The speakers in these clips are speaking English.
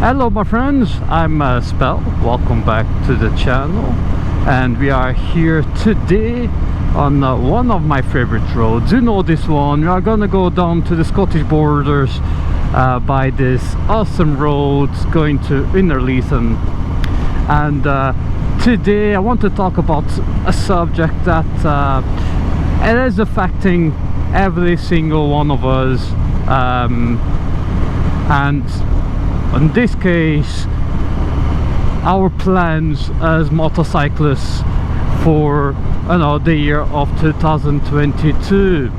Hello my friends, I'm Spell. Welcome back to the channel, and we are here today on one of my favorite roads. You know this one. We are gonna go down to the Scottish borders by this awesome road going to Innerleithen. And today I want to talk about a subject that it is affecting every single one of us, and in this case our plans as motorcyclists for the year of 2022.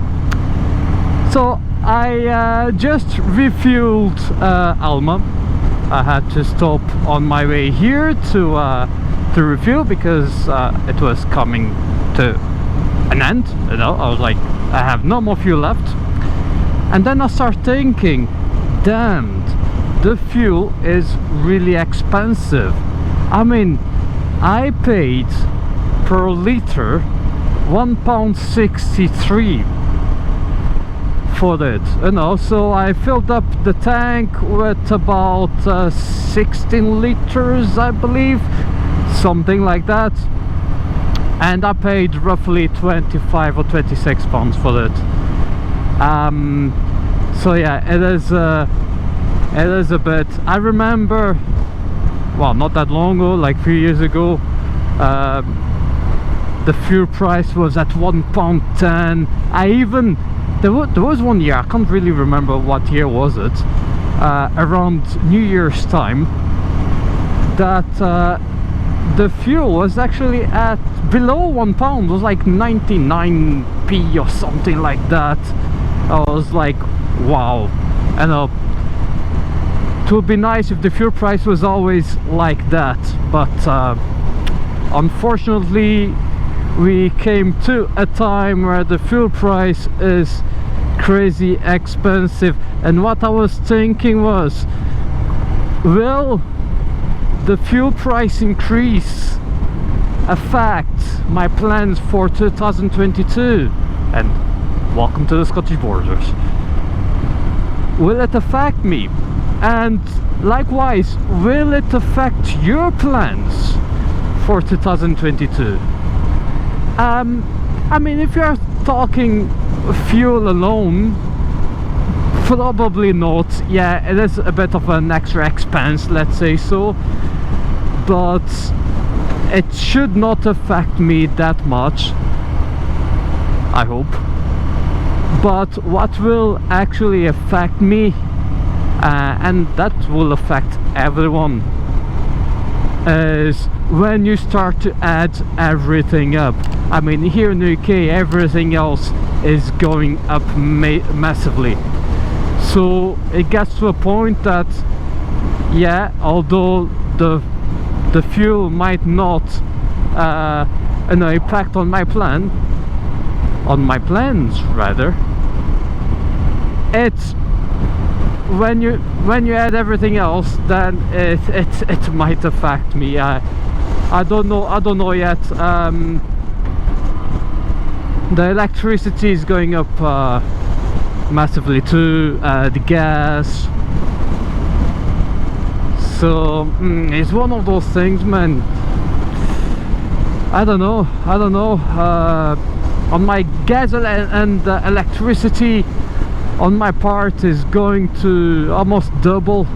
So I just refueled Alma. I had to stop on my way here to refuel because it was coming to an end. I was like, I have no more fuel left. And then I start thinking, damned, the fuel is really expensive. I mean, I paid per liter £1.63 for it, so I filled up the tank with about 16 liters, I believe, something like that, and I paid roughly 25 or 26 pounds for it. So yeah, it is a bit. I remember, well, not that long ago, like 3 years ago, the fuel price was at £1.10. There was one year, I can't really remember what year was it, around New Year's time, that the fuel was actually at below £1. It was like 99p or something like that. I was like, wow. It would be nice if the fuel price was always like that, but unfortunately we came to a time where the fuel price is crazy expensive. And what I was thinking was, will the fuel price increase affect my plans for 2022? And welcome to the Scottish borders. Will it affect me? And likewise, will it affect your plans for 2022? I mean, if you're talking fuel alone, probably not. Yeah, it is a bit of an extra expense, let's say so, but it should not affect me that much, I hope. But what will actually affect me, and that will affect everyone, is when you start to add everything up. I mean, here in the UK everything else is going up massively, so it gets to a point that, yeah, although the fuel might not impact on my plans rather, it's when you add everything else, then it might affect me. I don't know yet. The electricity is going up massively too, the gas, so it's one of those things, man. I don't know. On my gas and electricity on my part is going to almost double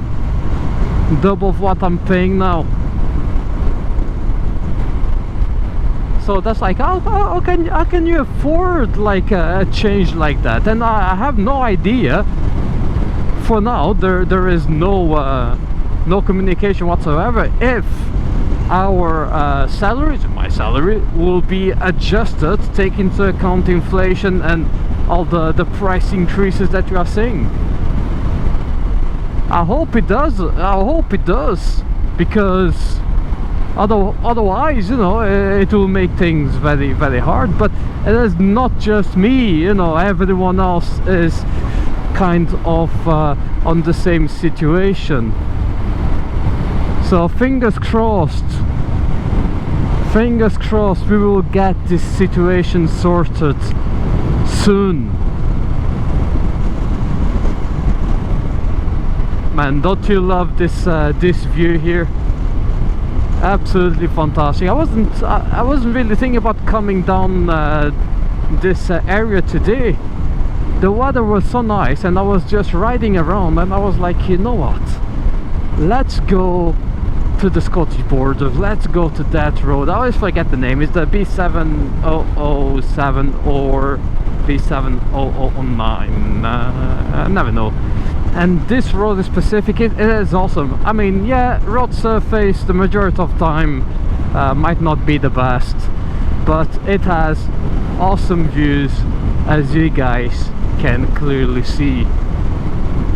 of what I'm paying now. So that's like, how can you afford like a change like that? And I have no idea. For now, there is no communication whatsoever if our salaries, my salary, will be adjusted, take into account inflation and all the price increases that you are seeing. I hope it does. Because otherwise, it will make things very, very hard. But it is not just me, everyone else is kind of on the same situation. So fingers crossed we will get this situation sorted soon. Man, don't you love this view here? Absolutely fantastic. I wasn't really thinking about coming down this area today. The weather was so nice, and I was just riding around, and I was like, you know what? Let's go to the Scottish border. Let's go to that road. I always forget the name. It's the B7007 or B7009. I never know. And this road is specific. It is awesome. I mean, yeah, road surface the majority of time might not be the best, but it has awesome views, as you guys can clearly see.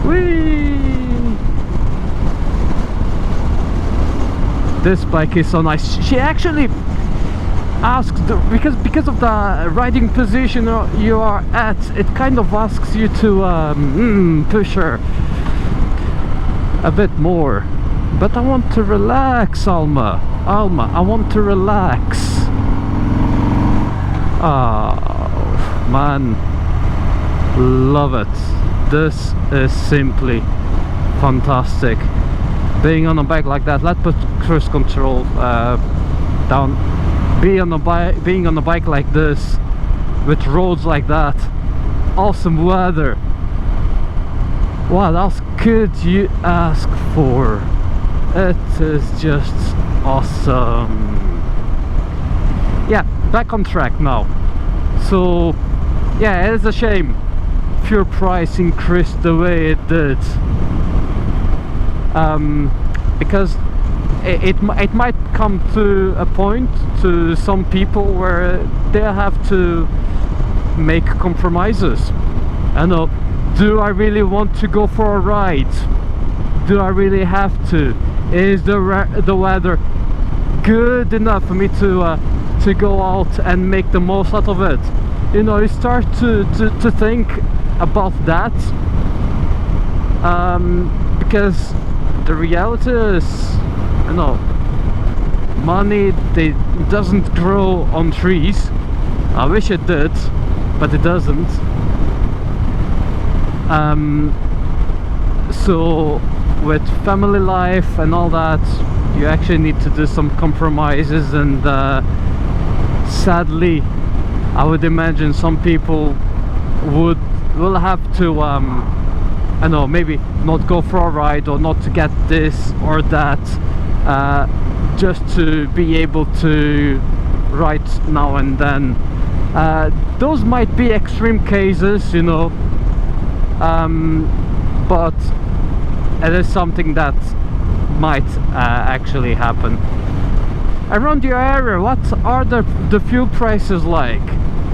Whee! This bike is so nice. She actually asks because of the riding position you are at, it kind of asks you to push her a bit more. But I want to relax, Alma, I want to relax. Oh man, love it. This is simply fantastic. Being on a bike like that, let's put cruise control down. Being on a bike like this, with roads like that, awesome weather. What else could you ask for? It is just awesome. Yeah, back on track now. So yeah, it is a shame fuel price increased the way it did, because it might come to a point to some people where they have to make compromises. I know, do I really want to go for a ride? Do I really have to? Is the weather good enough for me to go out and make the most out of it? You know, you start to think about that, because the reality is, you know, money doesn't grow on trees. I wish it did, but it doesn't. So with family life and all that, you actually need to do some compromises, and sadly I would imagine some people will have to I know, maybe not go for a ride, or not to get this or that, just to be able to ride now and then. Those might be extreme cases, you know, but it is something that might actually happen. Around your area, what are the fuel prices like?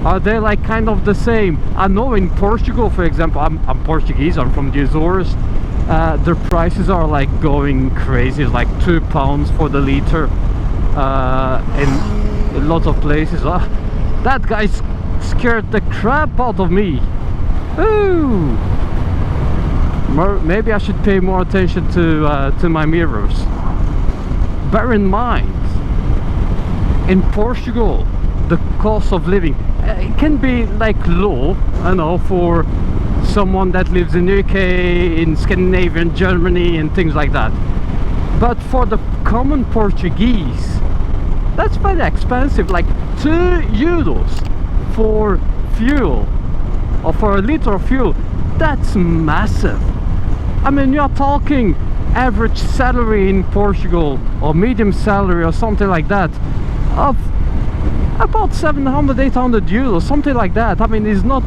Are they like kind of the same? I know in Portugal, for example, I'm Portuguese, I'm from the Azores, their prices are like going crazy. It's like £2 for the liter in a lot of places. That guy scared the crap out of me. Ooh. Maybe I should pay more attention to my mirrors. Bear in mind, in Portugal, the cost of living, it can be like low, I know, for someone that lives in UK, in Scandinavia, in Germany and things like that. But for the common Portuguese, that's very expensive. Like €2 for fuel, or for a liter of fuel. That's massive. I mean, you're talking average salary in Portugal, or medium salary or something like that, of about 700-800 euros, something like that. I mean, it's not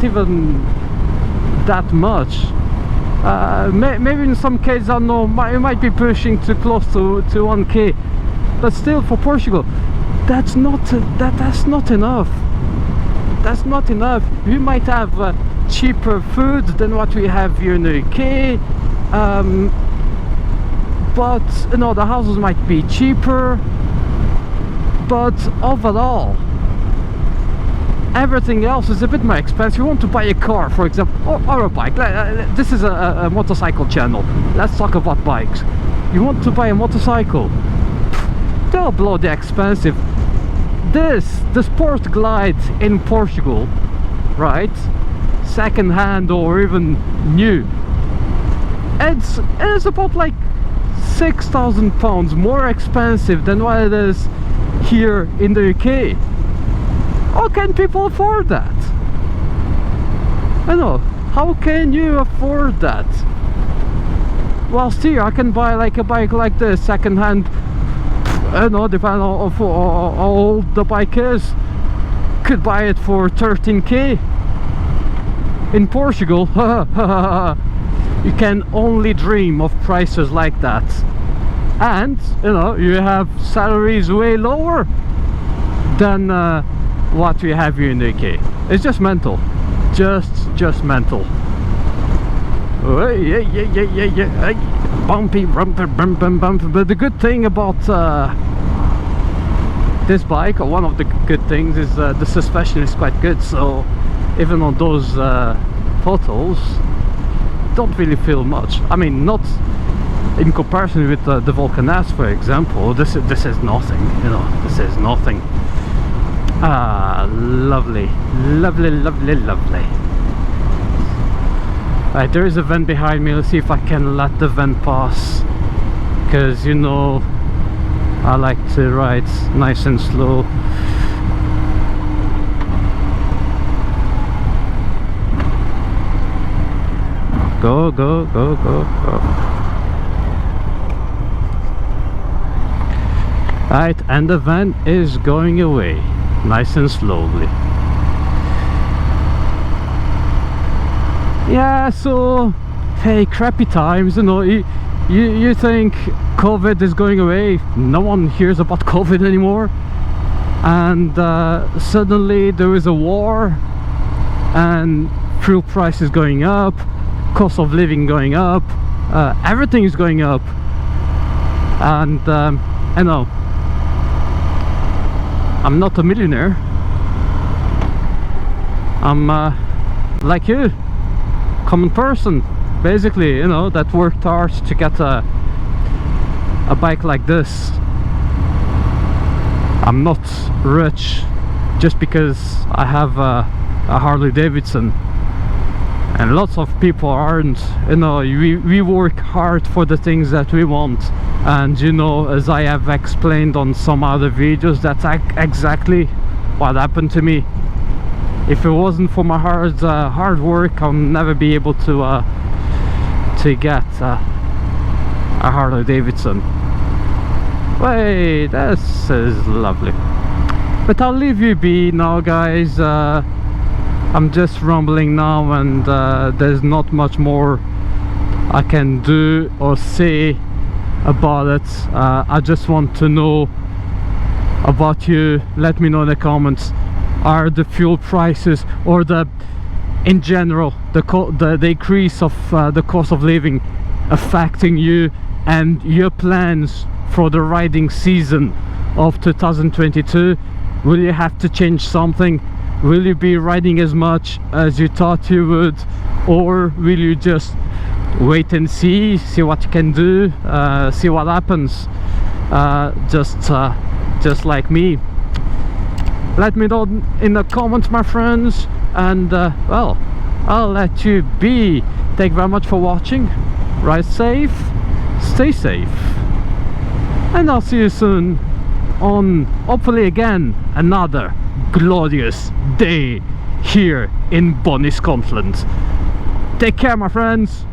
even that much. Maybe in some cases, I don't know, it might be pushing too close to 1k, but still, for Portugal, that's not enough. That's not enough. We might have cheaper food than what we have here in the UK, but you know, the houses might be cheaper, but overall everything else is a bit more expensive. You want to buy a car, for example, or a bike. This is a motorcycle channel. Let's talk about bikes. You want to buy a motorcycle, they're bloody expensive. The Sport Glide in Portugal, right, second hand or even new, it's about like £6,000 more expensive than what it is here in the UK. How can people afford that? I know, how can you afford that? Whilst here I can buy like a bike like this second hand. I don't know, depending on how old the bike is, could buy it for 13k. In Portugal, you can only dream of prices like that. And you know, you have salaries way lower than what we have here in the UK. It's just mental, just mental. Oh, yeah. Bumpy, bumpy. But the good thing about this bike, or one of the good things, is the suspension is quite good. So even on those photos, don't really feel much. I mean, not in comparison with the Vulcan S, for example. This is nothing, you know, this is nothing. Ah, lovely. Right, there is a van behind me. Let's see if I can let the van pass, because you know I like to ride nice and slow. Go. Right, and the van is going away nice and slowly. Yeah, so hey, crappy times, you know. You think COVID is going away, no one hears about COVID anymore, and suddenly there is a war, and fuel prices going up, cost of living going up, everything is going up. And I know I'm not a millionaire, I'm like you, common person, basically, you know, that worked hard to get a bike like this. I'm not rich just because I have a Harley-Davidson, and lots of people aren't. You know, we work hard for the things that we want, and you know, as I have explained on some other videos, that's exactly what happened to me. If it wasn't for my hard work, I'll never be able to get a Harley-Davidson. Wait, this is lovely. But I'll leave you be now, guys. I'm just rambling now, and there's not much more I can do or say about it. I just want to know about you. Let me know in the comments. Are the fuel prices, or in general the decrease of the cost of living, affecting you and your plans for the riding season of 2022? Will you have to change something? Will you be riding as much as you thought you would, or will you just wait and see what you can do, see what happens, just like me? Let me know in the comments, my friends, and well, I'll let you be. Thank you very much for watching. Ride safe, stay safe, and I'll see you soon on, hopefully again, another glorious day here in Bonnie, Scotland. Take care, my friends.